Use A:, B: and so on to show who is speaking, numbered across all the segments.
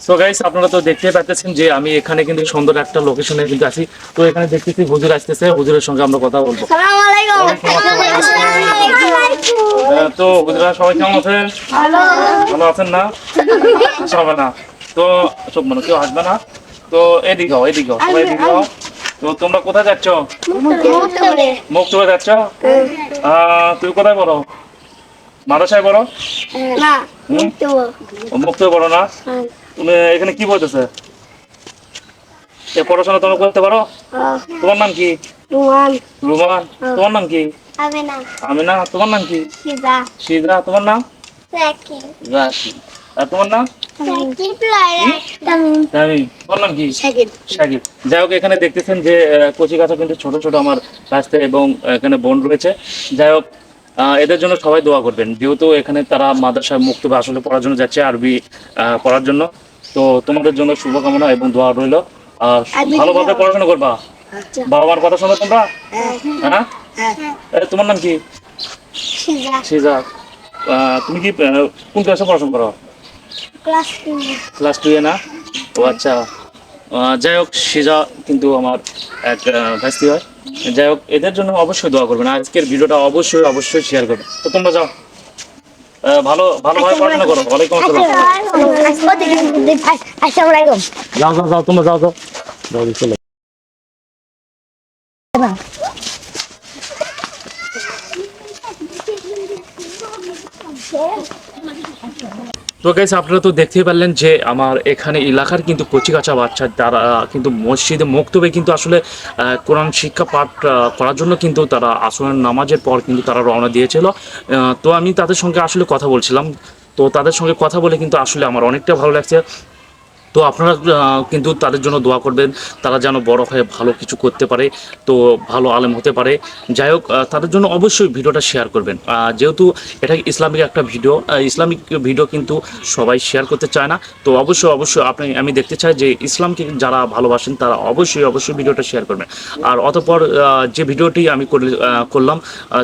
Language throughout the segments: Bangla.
A: সো গাইস, আপনারা তো দেখতেই পাচ্ছেন যে আমি এখানে কিন্তু সুন্দর একটা লোকেশনে কিন্তু আছি। তো এখানে দেখতেছি হুজুর আসতেছে, হুজুরের সঙ্গে আমরা কথা বলবো।
B: আসসালামু আলাইকুম।
A: তো হুজুরা সবাই কেমন আছেন? ভালো আছেন না? হাসা হবে না তো, সব মানে কেউ হাসবে না তো। এদিকে সবাই এদিকে হও। তো তোমরা কোথায় যাচ্ছ? মুক্তবে যাচ্ছ? তুমি কোথায় পড়ো? মাদ্রাসায় পড়ো?
B: না,
A: মুক্তবে পড়ো না? তুমি এখানে কি বলতেছে? পড়াশোনা তোমরা করতে পারো? তোমার নাম কি? রুমান। তোমার নাম কি? আমিনা। তোমার নাম কি? সিজা। তোমার নাম? রাকি। আর তোমার নাম? তামিম। তোমার নাম কি? শাকিব। যাই হোক, এখানে দেখতেছেন যে কচি কাঁচা কিন্তু ছোট ছোট আমার রাস্তায় এবং এখানে বোন রয়েছে। যাই হোক, এদের জন্য সবাই দোয়া করবেন, যেহেতু এখানে তারা মাদ্রাসায় মুক্তবে আসলে পড়ার জন্য যাচ্ছে, আরবি পড়ার জন্য। তো তোমাদের জন্য শুভকামনা এবং দোয়া রইল। আর ভালোভাবে পড়াশোনা করবা, বাবা মার কথা শোনো তোমরা। হ্যাঁ, তোমার নাম কি? সিজা। তুমি কি কোন ক্লাসে পড়াশোনা করো? ক্লাস 2 এ না? ও আচ্ছা। যাই হোক, সিজা কিন্তু আমার এক ভাস্তি হয়। যাই হোক, এদের জন্য অবশ্যই দোয়া করবেন, আজকের ভিডিওটা অবশ্যই অবশ্যই শেয়ার করবেন। তো তোমরা যাও, ভালোভাবে পড়াশোনা করো। ওয়ালাইকুম আসসালাম। যাও তোমরা যাও চলো। তো গাইস, আপনারা তো দেখতেই পারলেন যে আমার এখানে এলাকার কিন্তু কচিকাঁচা বাচ্চা তারা কিন্তু মসজিদে মুক্তবে কিন্তু আসলে কোরআন শিক্ষা পাঠ করার জন্য কিন্তু তারা আসরের নামাজের পর কিন্তু তারা রওনা দিয়েছিল। তো আমি তাদের সঙ্গে আসলে কথা বলছিলাম। তো তাদের সঙ্গে কথা বলে কিন্তু আসলে আমার অনেকটা ভালো লাগছে। তো আপনারা কিন্তু তাদের জন্য দোয়া করবেন, তারা যেন বড় হয়ে ভালো কিছু করতে পারে, তো ভালো আলেম হতে পারে। যাই হোক, তাদের জন্য অবশ্যই ভিডিওটা শেয়ার করবেন। যেহেতু এটা ইসলামিক একটা ভিডিও, ইসলামিক ভিডিও কিন্তু সবাই শেয়ার করতে চায় না। তো অবশ্যই আমি দেখতে চাই যে ইসলামকে যারা ভালোবাসেন তারা অবশ্যই ভিডিওটা শেয়ার করবেন। আর অতঃপর যে ভিডিওটি আমি করলাম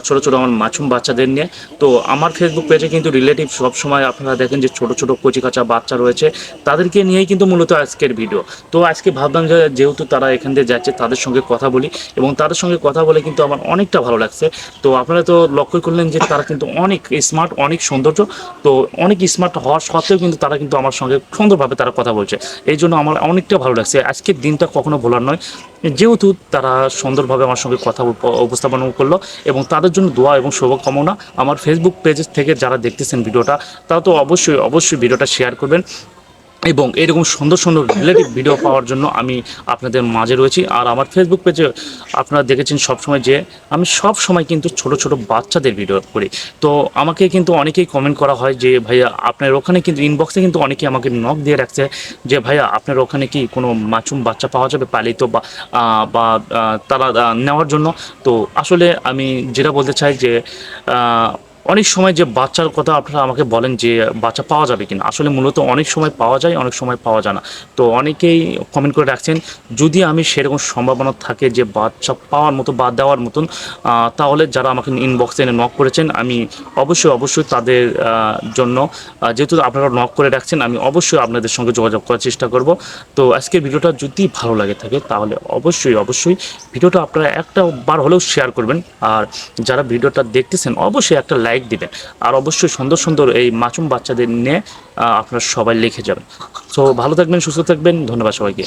A: ছোট ছোট আমার মাছুম বাচ্চাদের নিয়ে, তো আমার ফেসবুক পেজে কিন্তু রিলেটিভ সবসময় আপনারা দেখেন যে ছোট ছোট কচিকাঁচা বাচ্চা রয়েছে, তাদেরকে নিয়েই কিন্তু মূলত আজকের ভিডিও। তো আজকে ভাবলাম যে যেহেতু তারা এখান দিয়ে যাচ্ছে, তাদের সঙ্গে কথা বলি, এবং তাদের সঙ্গে কথা বলে কিন্তু আমার অনেকটা ভালো লাগছে। তো আপনারা তো লক্ষ্য করলেন যে তারা কিন্তু অনেক স্মার্ট, অনেক সৌন্দর্য। তো অনেক স্মার্ট হওয়ার সত্ত্বেও কিন্তু তারা কিন্তু আমার সঙ্গে সুন্দরভাবে তারা কথা বলছে, এই জন্য আমার অনেকটা ভালো লাগছে। আজকের দিনটা কখনো ভোলার নয়, যেহেতু তারা সুন্দরভাবে আমার সঙ্গে কথা উপস্থাপন করলো, এবং তাদের জন্য দোয়া এবং শুভকামনা। আমার ফেসবুক পেজ থেকে যারা দেখতেছেন ভিডিওটা, তারা তো অবশ্যই ভিডিওটা শেয়ার করবেন, এবং এরকম সুন্দর সুন্দর রিলেটিভ ভিডিও পাওয়ার জন্য আমি আপনাদের মাঝে রয়েছি। আর আমার ফেসবুক পেজে আপনারা দেখেছেন সবসময় যে আমি সব সময় কিন্তু ছোট ছোট বাচ্চাদের ভিডিও করি। তো আমাকে কিন্তু অনেকেই কমেন্ট করা হয় যে ভাইয়া আপনার ওখানে কিন্তু ইনবক্সে কিন্তু অনেকেই আমাকে নক দিয়ে রাখছে যে ভাইয়া আপনার ওখানে কি কোনো মাছুম বাচ্চা পাওয়া যাবে পালিত বা তারা নেওয়ার জন্য। তো আসলে আমি যেটা বলতে চাই যে অনেক সময় যে বাচ্চার কথা আপনারা আমাকে বলেন যে বাচ্চা পাওয়া যাবে কিনা, আসলে মূলত অনেক সময় পাওয়া যায়, অনেক সময় পাওয়া যায় না। তো অনেকেই কমেন্ট করে রাখছেন, যদি আমি সেরকম সম্ভাবনা থাকে যে বাচ্চা পাওয়ার মতো বা দেওয়ার মতন, তাহলে যারা আমাকে ইনবক্সে এনে নক করেছেন, আমি অবশ্যই তাদের জন্য, যেহেতু আপনারা নক করে রাখছেন, আমি অবশ্যই আপনাদের সঙ্গে যোগাযোগ করার চেষ্টা করব। তো আজকের ভিডিওটা যদি ভালো লাগে থাকে তাহলে অবশ্যই ভিডিওটা আপনারা একটা বার হলেও শেয়ার করবেন। আর যারা ভিডিওটা দেখতেছেন অবশ্যই একটা লাইক দিবেন। আর অবশ্যই সুন্দর সুন্দর এই মাসুম বাচ্চাদের নিয়ে আপনারা সবাই লিখে যাবেন। সো ভালো থাকবেন, সুস্থ থাকবেন, ধন্যবাদ সবাইকে।